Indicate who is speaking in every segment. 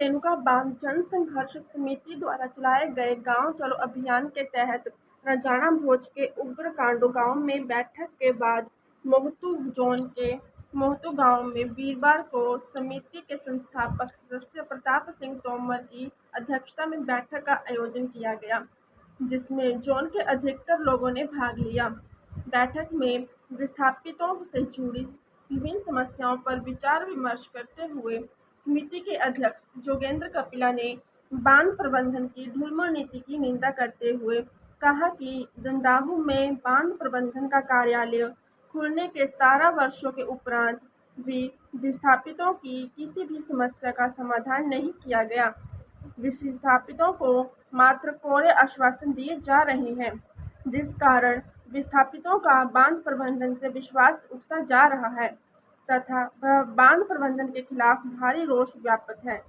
Speaker 1: रेणुका बांध जन संघर्ष समिति द्वारा चलाए गए गांव चलो अभियान के तहत रंजाना भोज के उग्रकांडों गांव में बैठक के बाद मोहतू जोन के मोहतू गांव में वीरवार को समिति के संस्थापक सदस्य प्रताप सिंह तोमर की अध्यक्षता में बैठक का आयोजन किया गया, जिसमें जोन के अधिकतर लोगों ने भाग लिया। बैठक में विस्थापितों से जुड़ी विभिन्न समस्याओं पर विचार विमर्श करते हुए समिति के अध्यक्ष जोगेंद्र कपिला ने बांध प्रबंधन की ढुलमुल नीति की निंदा करते हुए कहा कि दंदाहू में बांध प्रबंधन का कार्यालय खुलने के 17 वर्षों के उपरांत भी विस्थापितों की किसी भी समस्या का समाधान नहीं किया गया। विस्थापितों को मात्र कोरे आश्वासन दिए जा रहे हैं, जिस कारण विस्थापितों का बांध प्रबंधन से विश्वास उठता जा रहा है तथा बांध प्रबंधन के खिलाफ भारी रोष व्याप्त है।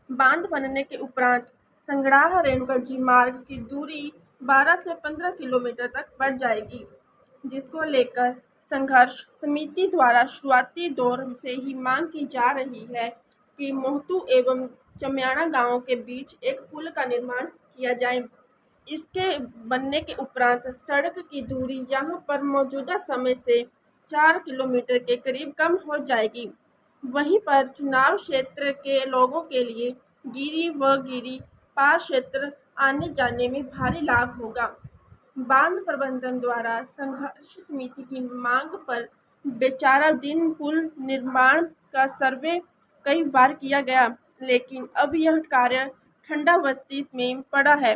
Speaker 1: बांध बनने के उपरांत संगड़ाह रेणुका जी मार्ग की दूरी 12 से 15 किलोमीटर तक बढ़ जाएगी, जिसको लेकर संघर्ष समिति द्वारा शुरुआती दौर से ही मांग की जा रही है कि मोहतू एवं चम्याणा गांवों के बीच एक पुल का निर्माण किया जाए। इसके बनने के उपरांत सड़क की दूरी यहाँ पर मौजूदा समय से 4 किलोमीटर के करीब कम हो जाएगी। वहीं पर चुनाव क्षेत्र के लोगों के लिए गिरी व गिरी पार क्षेत्र आने जाने में भारी लाभ होगा। बांध प्रबंधन द्वारा संघर्ष समिति की मांग पर बेचाराधीन पुल निर्माण का सर्वे कई बार किया गया, लेकिन अब यह कार्य ठंडावस्ती में पड़ा है,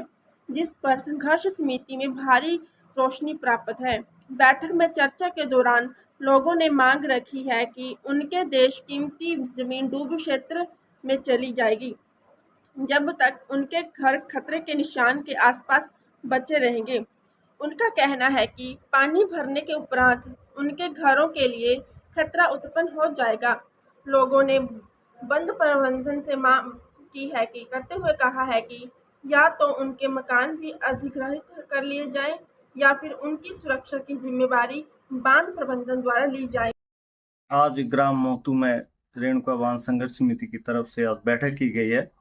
Speaker 1: जिस पर संघर्ष समिति में भारी रोशनी प्राप्त है। बैठक में चर्चा के दौरान लोगों ने मांग रखी है कि उनके देश कीमती जमीन डूब क्षेत्र में चली जाएगी, जब तक उनके घर खतरे के निशान के आसपास बचे रहेंगे। उनका कहना है कि पानी भरने के उपरांत उनके घरों के लिए खतरा उत्पन्न हो जाएगा। लोगों ने बंद प्रबंधन से मांग की है कि करते हुए कहा है कि या तो उनके मकान भी अधिग्रहित कर लिए जाएं या फिर उनकी सुरक्षा की जिम्मेदारी बांध प्रबंधन द्वारा ली जाए।
Speaker 2: आज ग्राम मोहतू में रेणुका बांध संघर्ष समिति की तरफ से आज बैठक की गई है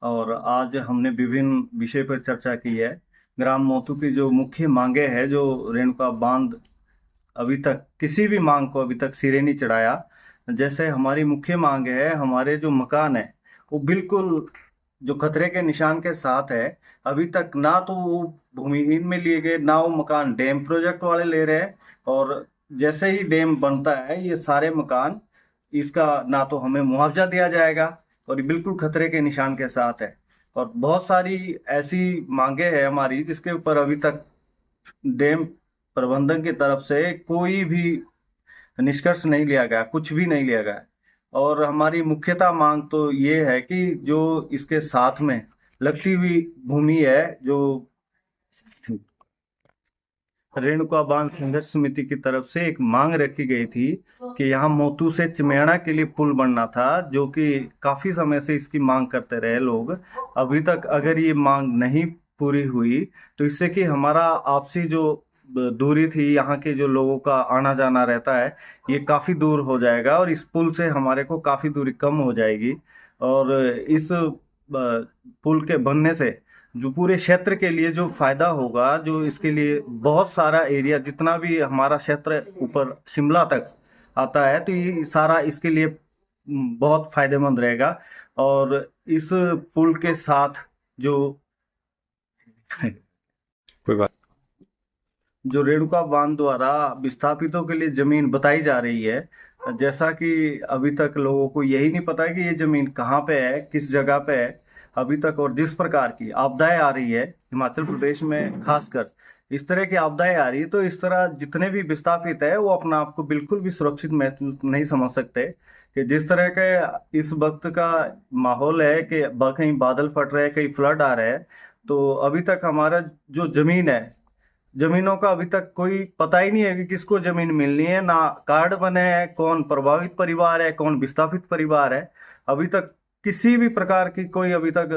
Speaker 2: और आज हमने विभिन्न विषय पर चर्चा की है। ग्राम मोहतू की जो मुख्य मांगे है, जो रेणुका बांध अभी तक किसी भी मांग को अभी तक सिरे नहीं चढ़ाया। जैसे हमारी मुख्य मांग है, हमारे जो मकान है वो बिल्कुल जो खतरे के निशान के साथ है। अभी तक ना तो वो भूमिहीन में लिए गए, ना वो मकान डैम प्रोजेक्ट वाले ले रहे हैं, और जैसे ही डैम बनता है ये सारे मकान, इसका ना तो हमें मुआवजा दिया जाएगा और ये बिल्कुल खतरे के निशान के साथ है। और बहुत सारी ऐसी मांगे हैं हमारी जिसके ऊपर अभी तक डैम प्रबंधन की तरफ से कोई भी निष्कर्ष नहीं लिया गया, कुछ भी नहीं लिया गया। और हमारी मुख्यतः मांग तो ये है कि जो इसके साथ में लगती हुई भूमि है, जो रेणुका बांध संघर्ष समिति की तरफ से एक मांग रखी गई थी कि यहाँ मोतू से चमेड़ा के लिए पुल बनना था, जो कि काफी समय से इसकी मांग करते रहे लोग। अभी तक अगर ये मांग नहीं पूरी हुई तो इससे कि हमारा आपसी जो दूरी थी, यहाँ के जो लोगों का आना जाना रहता है, ये काफी दूर हो जाएगा और इस पुल से हमारे को काफी दूरी कम हो जाएगी। और इस पुल के बनने से जो पूरे क्षेत्र के लिए जो फायदा होगा, जो इसके लिए बहुत सारा एरिया, जितना भी हमारा क्षेत्र ऊपर शिमला तक आता है, तो ये सारा इसके लिए बहुत फायदेमंद रहेगा। और इस पुल के साथ जो कोई बात जो रेणुका बांध द्वारा विस्थापितों के लिए जमीन बताई जा रही है, जैसा कि अभी तक लोगों को यही नहीं पता है कि ये जमीन कहाँ पे है, किस जगह पे है अभी तक। और जिस प्रकार की आपदाएं आ रही है हिमाचल प्रदेश में, खासकर इस तरह की आपदाएं आ रही है, तो इस तरह जितने भी विस्थापित है वो अपना आप को बिल्कुल भी सुरक्षित महसूस नहीं समझ सकते। कि जिस तरह के इस वक्त का माहौल है कि कहीं बादल फट रहे हैं, कहीं फ्लड आ रहे हैं, तो अभी तक हमारा जो जमीन है, जमीनों का अभी तक कोई पता ही नहीं है कि किसको जमीन मिलनी है, ना कार्ड बने हैं, कौन प्रभावित परिवार है, कौन विस्थापित परिवार है। अभी तक किसी भी प्रकार की कोई अभी तक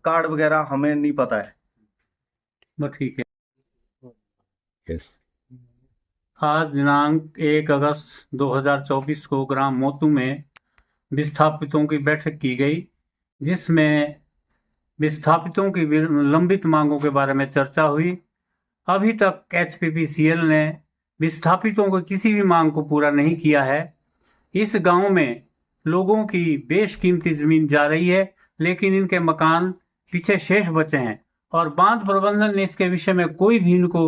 Speaker 2: कार्ड वगैरह हमें नहीं पता है।
Speaker 3: बस ठीक है।
Speaker 2: yes.
Speaker 3: आज दिनांक 1 अगस्त 2024 को ग्राम मोतू में विस्थापितों की बैठक की गई, जिसमें विस्थापितों की लंबित मांगों के बारे में चर्चा हुई। अभी तक HPPCL ने विस्थापितों को किसी भी मांग को पूरा नहीं किया है। इस गांव में लोगों की बेशकीमती जमीन जा रही है, लेकिन इनके मकान पीछे शेष बचे हैं और बांध प्रबंधन ने इसके विषय में कोई भी इनको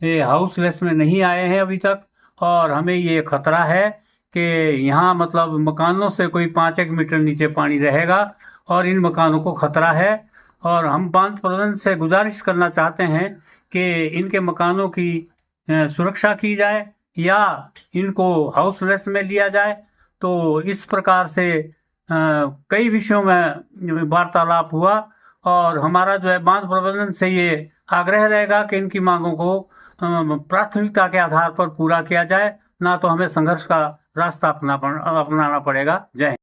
Speaker 3: हाउसलेस में नहीं आए हैं अभी तक। और हमें ये खतरा है कि यहाँ मतलब मकानों से कोई 5-1 मीटर नीचे पानी रहेगा और इन मकानों को खतरा है। और हम बांध प्रबंधन से गुजारिश करना चाहते हैं कि इनके मकानों की सुरक्षा की जाए या इनको हाउसलेस में लिया जाए। तो इस प्रकार से कई विषयों में वार्तालाप हुआ और हमारा जो है बांध प्रबंधन से ये आग्रह रहेगा कि इनकी मांगों को प्राथमिकता के आधार पर पूरा किया जाए, ना तो हमें संघर्ष का रास्ता अपनाना पड़ेगा। जय हिंद।